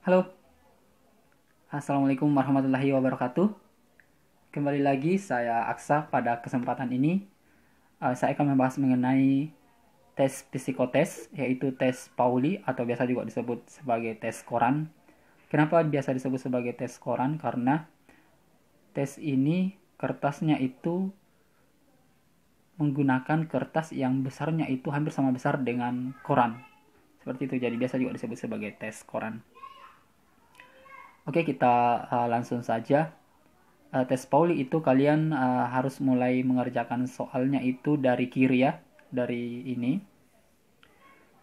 Halo, Assalamualaikum warahmatullahi wabarakatuh. Kembali lagi saya Aksa. Pada kesempatan ini saya akan membahas mengenai tes psikotes, yaitu tes Pauli atau biasa juga disebut sebagai tes koran. Kenapa biasa disebut sebagai tes koran? Karena tes ini kertasnya itu menggunakan kertas yang besarnya itu hampir sama besar dengan koran. Seperti itu, jadi biasa juga disebut sebagai tes koran. Oke, kita langsung saja. Tes Pauli itu kalian harus mulai mengerjakan soalnya itu dari kiri ya, dari ini.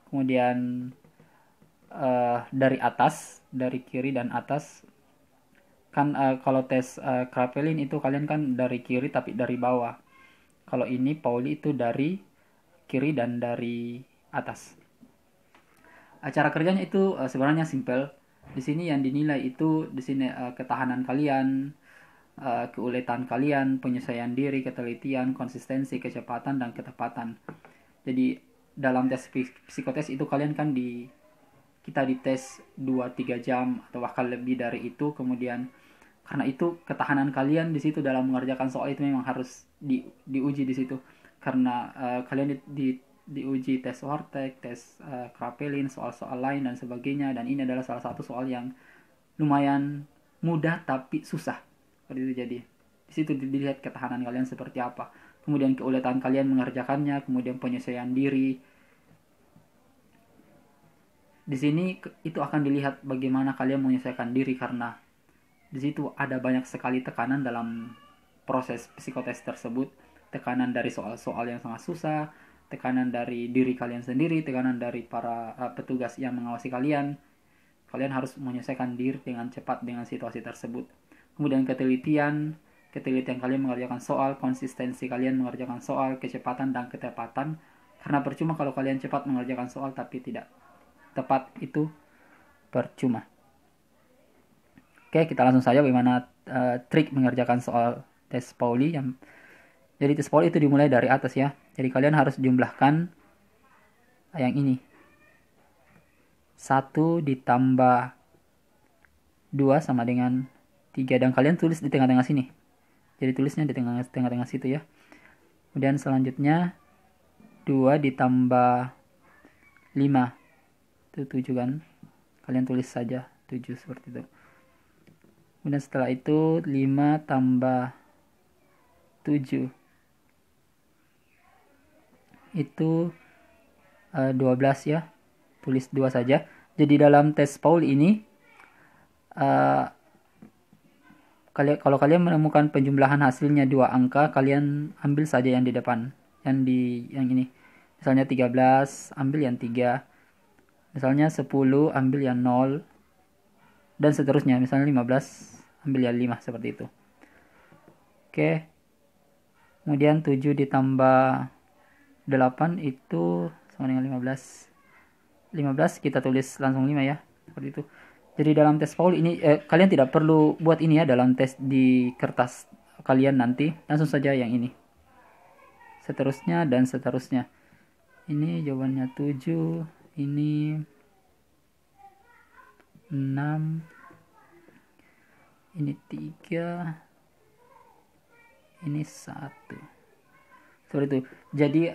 Kemudian dari atas, dari kiri dan atas. Kan kalau tes Kraepelin itu kalian kan dari kiri tapi dari bawah. Kalau ini Pauli itu dari kiri dan dari atas. Cara kerjanya itu sebenarnya simple. Di sini yang dinilai itu di sini ketahanan kalian, keuletan kalian, penyesuaian diri, ketelitian, konsistensi, kecepatan, dan ketepatan. Jadi dalam tes psikotes itu kalian kan kita dites 2-3 jam atau bahkan lebih dari itu. Kemudian karena itu ketahanan kalian di situ dalam mengerjakan soal itu memang harus diuji di situ. Karena kalian diuji tes Wartek, tes Kraepelin, soal-soal lain dan sebagainya, dan ini adalah salah satu soal yang lumayan mudah tapi susah. Seperti itu. Jadi di situ dilihat ketahanan kalian seperti apa, kemudian keuletan kalian mengerjakannya, kemudian penyesuaian diri. Di sini itu akan dilihat bagaimana kalian menyesuaikan diri, karena di situ ada banyak sekali tekanan dalam proses psikotes tersebut. Tekanan dari soal-soal yang sangat susah, tekanan dari diri kalian sendiri, tekanan dari para petugas yang mengawasi kalian. Kalian harus menyesuaikan diri dengan cepat dengan situasi tersebut. Kemudian ketelitian kalian mengerjakan soal, konsistensi kalian mengerjakan soal, kecepatan dan ketepatan. Karena percuma kalau kalian cepat mengerjakan soal tapi tidak tepat, itu percuma. Oke, kita langsung saja bagaimana trik mengerjakan soal tes Pauli. Jadi tes Pauli itu dimulai dari atas ya. Jadi kalian harus jumlahkan yang ini. 1 ditambah 2 sama dengan 3. Dan kalian tulis di tengah-tengah sini. Jadi tulisnya di tengah-tengah situ ya. Kemudian selanjutnya 2 ditambah 5. Itu 7 kan. Kalian tulis saja 7 seperti itu. Kemudian setelah itu 5 tambah 7. Itu 12 ya. Tulis 2 saja. Jadi dalam tes Pauli ini kalau kalian menemukan penjumlahan hasilnya 2 angka, kalian ambil saja yang di depan, yang ini. Misalnya 13, ambil yang 3. Misalnya 10, ambil yang 0. Dan seterusnya. Misalnya 15, ambil yang 5, seperti itu. Oke. Kemudian 7 ditambah 8 itu sama dengan 15. 15 kita tulis langsung 5 ya. Seperti itu. Jadi dalam tes Pauli ini kalian tidak perlu buat ini ya dalam tes di kertas kalian nanti. Langsung saja yang ini. Seterusnya dan seterusnya. Ini jawabannya 7, ini 6, ini 3, ini 1. Seperti itu. Jadi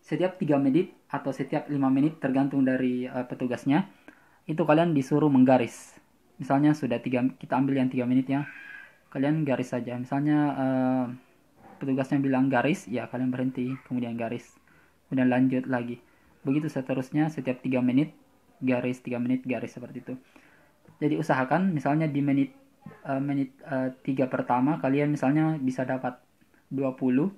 setiap 3 menit atau setiap 5 menit tergantung dari petugasnya, itu kalian disuruh menggaris. Misalnya sudah 3, kita ambil yang 3 menit ya. Kalian garis saja. Misalnya petugasnya bilang garis, ya kalian berhenti, kemudian garis. Kemudian lanjut lagi. Begitu seterusnya, setiap 3 menit garis, 3 menit garis, seperti itu. Jadi usahakan misalnya di menit 3 pertama kalian misalnya bisa dapat 20.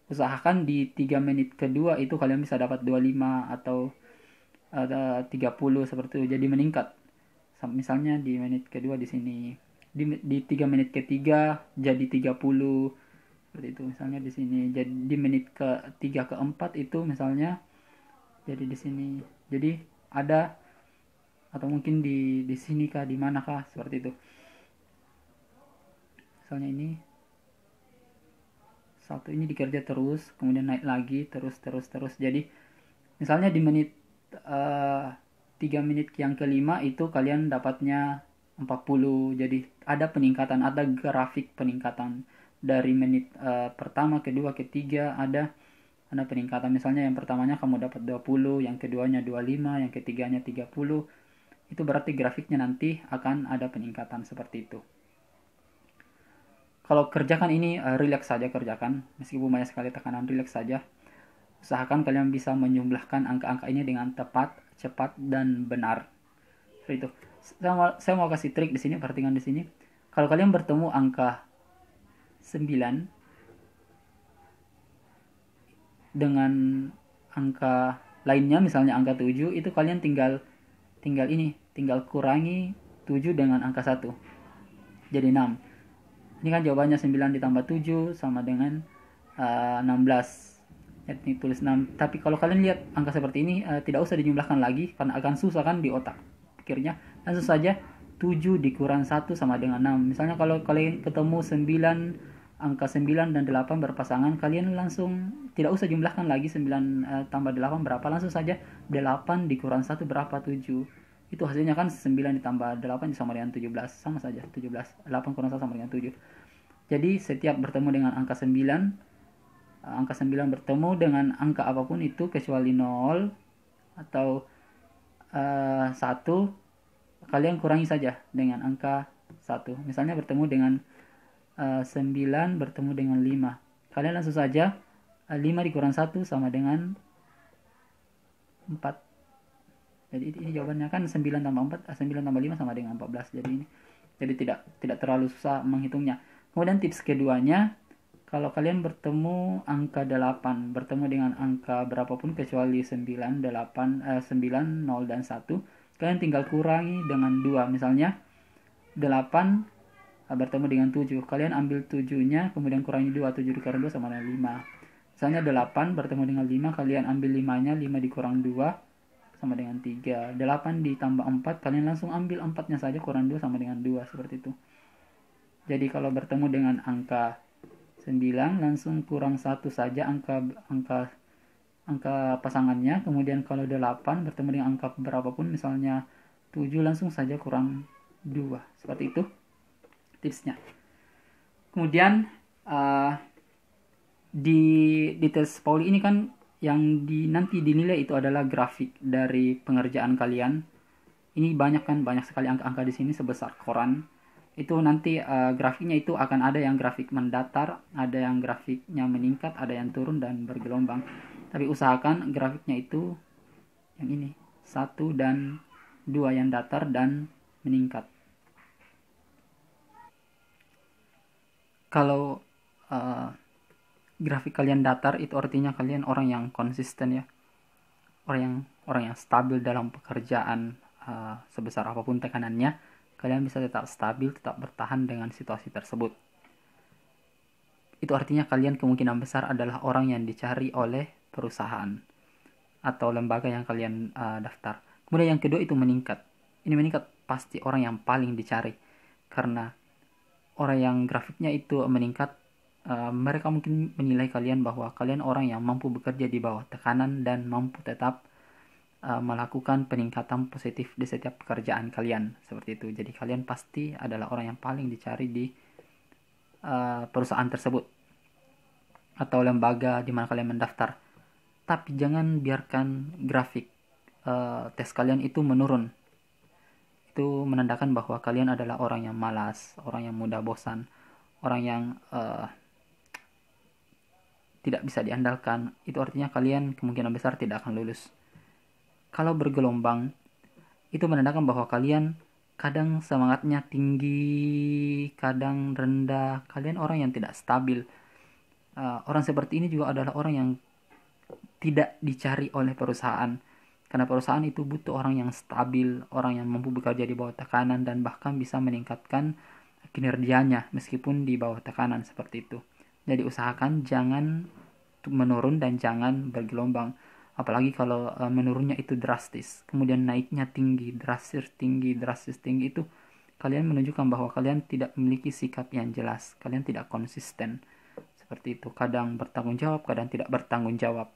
Usahakan di 3 menit kedua itu kalian bisa dapat 25 atau 30, seperti itu. Jadi meningkat. Misalnya di menit kedua di sini, di 3 menit ketiga jadi 30, seperti itu. Misalnya di sini jadi di menit ke-3 ke-4 itu misalnya jadi di sini. Jadi ada, atau mungkin di sini kah, di mana kah, seperti itu. Misalnya ini satu ini dikerja terus, kemudian naik lagi terus. Jadi misalnya di menit 3 menit yang kelima itu kalian dapatnya 40. Jadi ada peningkatan, ada grafik peningkatan dari menit pertama, kedua, ketiga, ada peningkatan. Misalnya yang pertamanya kamu dapat 20, yang keduanya 25, yang ketiganya 30. Itu berarti grafiknya nanti akan ada peningkatan seperti itu. Kalau kerjakan ini relax saja kerjakan, meskipun banyak sekali tekanan, relax saja. Usahakan kalian bisa menjumlahkan angka-angka ini dengan tepat, cepat, dan benar. Seperti itu. Saya mau kasih trik di sini, perhatikan di sini. Kalau kalian bertemu angka 9 dengan angka lainnya, misalnya angka 7, itu kalian tinggal kurangi 7 dengan angka 1. Jadi 6. Ini kan jawabannya 9 ditambah 7 sama dengan 16. Ini tulis 6. Tapi kalau kalian lihat angka seperti ini, tidak usah dijumlahkan lagi karena akan susah kan di otak pikirnya. Langsung saja 7 dikurang 1 sama dengan 6. Misalnya kalau kalian ketemu 9, angka 9 dan 8 berpasangan, kalian langsung tidak usah jumlahkan lagi 9 tambah 8 berapa. Langsung saja 8 dikurang 1 berapa? 7. Itu hasilnya kan 9 ditambah 8 sama dengan 17. Sama saja 17. 8 kurang 1 sama dengan 7. Jadi setiap bertemu dengan angka 9, angka 9 bertemu dengan angka apapun itu kecuali 0 atau 1, kalian kurangi saja dengan angka 1. Misalnya bertemu dengan 9 bertemu dengan 5. Kalian langsung saja 5 dikurang 1 sama dengan 4. Jadi ini jawabannya kan 9 tambah 4, 9 tambah 5 sama dengan 14. Jadi tidak terlalu susah menghitungnya. Kemudian tips keduanya, kalau kalian bertemu angka 8, bertemu dengan angka berapapun kecuali 9, 0 dan 1, kalian tinggal kurangi dengan 2. Misalnya 8 bertemu dengan 7, kalian ambil 7-nya kemudian kurangi 2, 7 dikurang 2 sama dengan 5. Misalnya 8 bertemu dengan 5, kalian ambil 5-nya, 5 dikurang 2 sama dengan 3. 8 ditambah 4, kalian langsung ambil 4-nya saja, kurang 2 sama dengan 2, seperti itu. Jadi kalau bertemu dengan angka 9, langsung kurang 1 saja angka pasangannya. Kemudian kalau 8 bertemu dengan angka berapapun, misalnya 7, langsung saja kurang 2. Seperti itu tipsnya. Kemudian di tes Pauli ini kan yang nanti dinilai itu adalah grafik dari pengerjaan kalian. Ini banyak sekali angka-angka di sini sebesar koran. Itu nanti grafiknya itu akan ada yang grafik mendatar, ada yang grafiknya meningkat, ada yang turun dan bergelombang. Tapi usahakan grafiknya itu yang ini, 1 dan 2, yang datar dan meningkat. Kalau grafik kalian datar, itu artinya kalian orang yang konsisten ya, orang yang stabil dalam pekerjaan. Sebesar apapun tekanannya, kalian bisa tetap stabil, tetap bertahan dengan situasi tersebut. Itu artinya kalian kemungkinan besar adalah orang yang dicari oleh perusahaan atau lembaga yang kalian daftar. Kemudian yang kedua itu meningkat. Ini meningkat pasti orang yang paling dicari, karena orang yang grafiknya itu meningkat, mereka mungkin menilai kalian bahwa kalian orang yang mampu bekerja di bawah tekanan dan mampu tetap melakukan peningkatan positif di setiap pekerjaan kalian, seperti itu. Jadi kalian pasti adalah orang yang paling dicari di perusahaan tersebut atau lembaga di mana kalian mendaftar. Tapi jangan biarkan grafik tes kalian itu menurun. Itu menandakan bahwa kalian adalah orang yang malas, orang yang mudah bosan, orang yang tidak bisa diandalkan. Itu artinya kalian kemungkinan besar tidak akan lulus. Kalau bergelombang, itu menandakan bahwa kalian kadang semangatnya tinggi, kadang rendah. Kalian orang yang tidak stabil. Orang seperti ini juga adalah orang yang tidak dicari oleh perusahaan. Karena perusahaan itu butuh orang yang stabil, orang yang mampu bekerja di bawah tekanan dan bahkan bisa meningkatkan kinerjanya meskipun di bawah tekanan, seperti itu. Jadi usahakan jangan menurun dan jangan bergelombang. Apalagi kalau menurunnya itu drastis, kemudian naiknya tinggi, drastis tinggi, itu kalian menunjukkan bahwa kalian tidak memiliki sikap yang jelas, kalian tidak konsisten. Seperti itu, kadang bertanggung jawab, kadang tidak bertanggung jawab.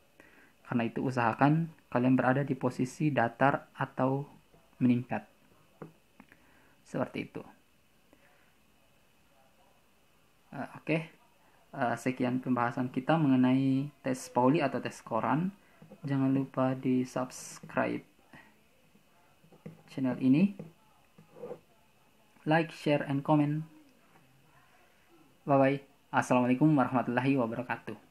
Karena itu usahakan kalian berada di posisi datar atau meningkat. Seperti itu. Oke. Sekian pembahasan kita mengenai tes Pauli atau tes koran. Jangan lupa di subscribe channel ini, like, share, and comment. Bye bye. Assalamualaikum warahmatullahi wabarakatuh.